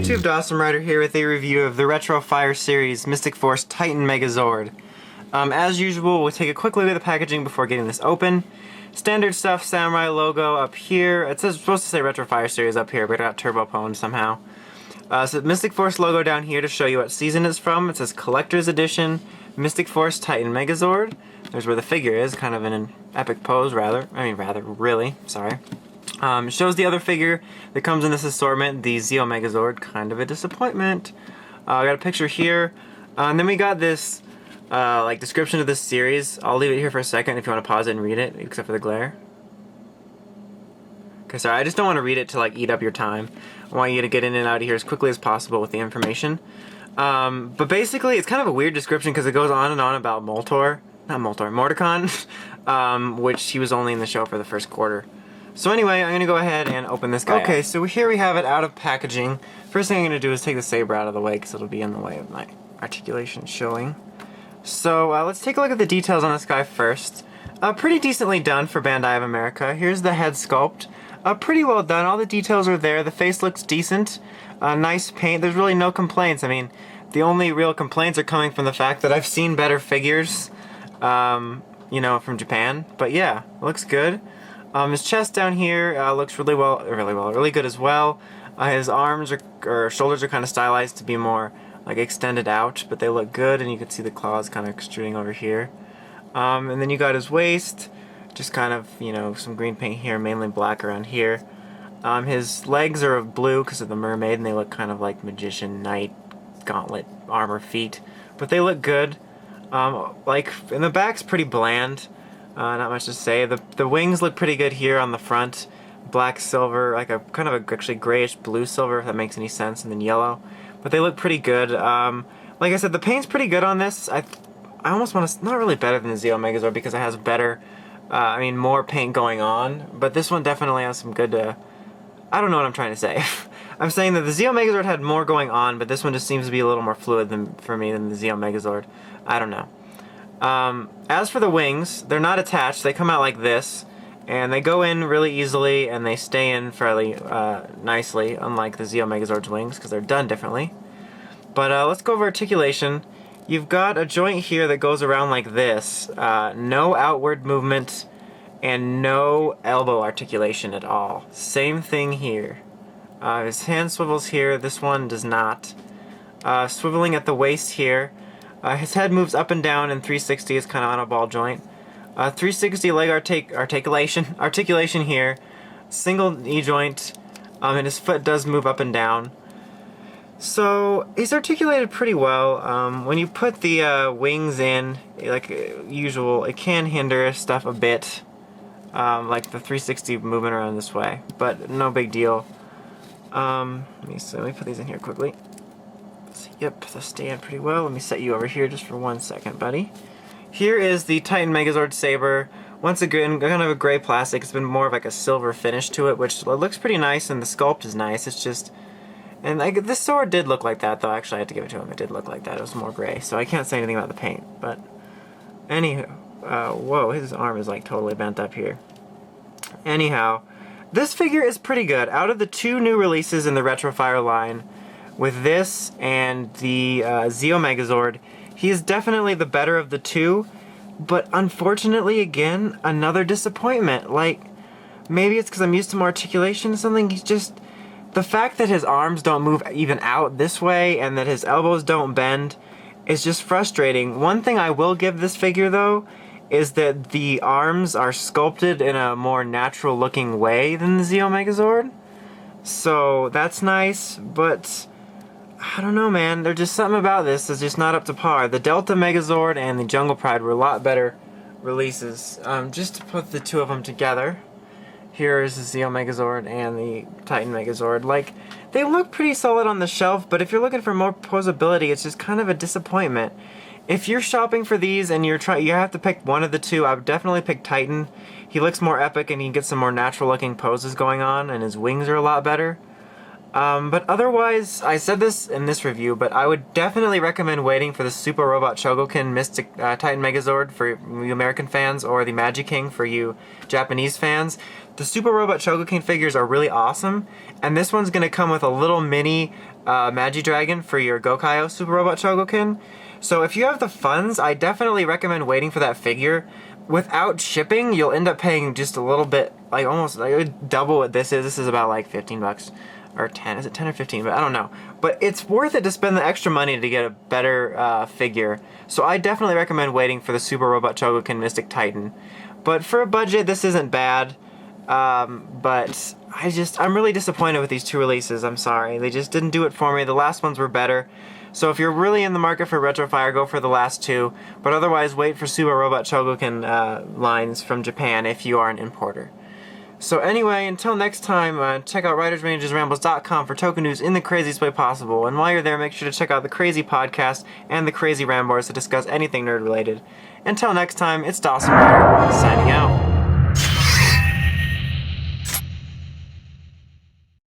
YouTube, Dawson Rider here with a review of the Retrofire series Mystic Force Titan Megazord. As usual, we'll take a quick look at the packaging before getting this open. Standard stuff, Samurai logo up here. It's supposed to say Retrofire series up here, but it got turbo pwned somehow. So Mystic Force logo down here to show you what season it's from. It says Collector's Edition, Mystic Force Titan Megazord. There's where the figure is, kind of in an epic pose, really, sorry. It shows the other figure that comes in this assortment, the Zeo Megazord, kind of a disappointment. I got a picture here, and then we got this description of this series. I'll leave it here for a second if you want to pause it and read it, except for the glare. Okay, sorry, I just don't want to read it to eat up your time. I want you to get in and out of here as quickly as possible with the information. But basically, it's kind of a weird description because it goes on and on about Mordecon, which he was only in the show for the first quarter. So anyway, I'm going to go ahead and open this guy up. So here we have it out of packaging. First thing I'm going to do is take the saber out of the way because it'll be in the way of my articulation showing. So let's take a look at the details on this guy first. Pretty decently done for Bandai of America. Here's the head sculpt. Pretty well done. All the details are there. The face looks decent. Nice paint. There's really no complaints. I mean, the only real complaints are coming from the fact that I've seen better figures, from Japan. But yeah, looks good. His chest down here looks really good as well. His arms or shoulders are kind of stylized to be more extended out, but they look good, and you can see the claws kind of extruding over here. And then you got his waist, just kind of some green paint here, mainly black around here. His legs are blue because of the mermaid, and they look kind of like magician knight gauntlet armor feet, but they look good. In the back's pretty bland. Not much to say. The wings look pretty good here on the front. Black silver, kind of actually grayish blue silver, if that makes any sense, and then yellow. But they look pretty good. Like I said, the paint's pretty good on this. I almost want to, not really better than the Zeo Megazord because it has better, more paint going on. But this one definitely has some good, I don't know what I'm trying to say. I'm saying that the Zeo Megazord had more going on, but this one just seems to be a little more fluid for me than the Zeo Megazord. I don't know. As for the wings, they're not attached. They come out like this, and they go in really easily, and they stay in fairly nicely, unlike the Zeo Megazord's wings, because they're done differently. But let's go over articulation. You've got a joint here that goes around like this. No outward movement, and no elbow articulation at all. Same thing here. His hand swivels here. This one does not. Swiveling at the waist here. His head moves up and down in 360, is kind of on a ball joint. 360 leg articulation here. Single knee joint, and his foot does move up and down. So he's articulated pretty well. When you put the wings in, like usual, it can hinder stuff a bit, like the 360 movement around this way, but no big deal. Let me put these in here quickly. Yep, they stand pretty well. Let me set you over here just for 1 second, buddy. Here is the Titan Megazord saber. Once again, kind of a gray plastic. It's been more of a silver finish to it, which looks pretty nice, and the sculpt is nice. It's just, and this sword did look like that, though. Actually, I had to give it to him. It did look like that. It was more gray, so I can't say anything about the paint. But anywho, whoa, his arm is totally bent up here. Anyhow, this figure is pretty good. Out of the two new releases in the Retrofire line, with this and the Zeo Megazord, he is definitely the better of the two, but unfortunately, again, another disappointment. Maybe it's because I'm used to more articulation or something. He's just, the fact that his arms don't move even out this way and that his elbows don't bend is just frustrating. One thing I will give this figure, though, is that the arms are sculpted in a more natural looking way than the Zeo Megazord. So that's nice, but I don't know, man. There's just something about this that's just not up to par. The Delta Megazord and the Jungle Pride were a lot better releases. Just to put the two of them together, here is the Zeo Megazord and the Titan Megazord. They look pretty solid on the shelf, but if you're looking for more posability, it's just kind of a disappointment. If you're shopping for these and you have to pick one of the two, I would definitely pick Titan. He looks more epic and he gets some more natural looking poses going on, and his wings are a lot better. But otherwise, I said this in this review, but I would definitely recommend waiting for the Super Robot Chogokin Mystic Titan Megazord for you American fans, or the Magiking for you Japanese fans. The Super Robot Chogokin figures are really awesome, and this one's going to come with a little mini Magidragon for your Gokaiyo Super Robot Chogokin. So if you have the funds, I definitely recommend waiting for that figure. Without shipping, you'll end up paying just a little bit, like almost like double what this is. This is about like 15 bucks. Or 10, is it 10 or 15? But I don't know. But it's worth it to spend the extra money to get a better figure. So I definitely recommend waiting for the Super Robot Chogokin Mystic Titan. But for a budget, this isn't bad. But I'm really disappointed with these two releases. I'm sorry. They just didn't do it for me. The last ones were better. So if you're really in the market for Retrofire, go for the last two. But otherwise, wait for Super Robot Chogokin lines from Japan if you are an importer. So anyway, until next time, check out WritersManagersRambles.com for token news in the craziest way possible. And while you're there, make sure to check out the Crazy Podcast and the Crazy Ramblers to discuss anything nerd related. Until next time, it's Dawson Ryder, signing out.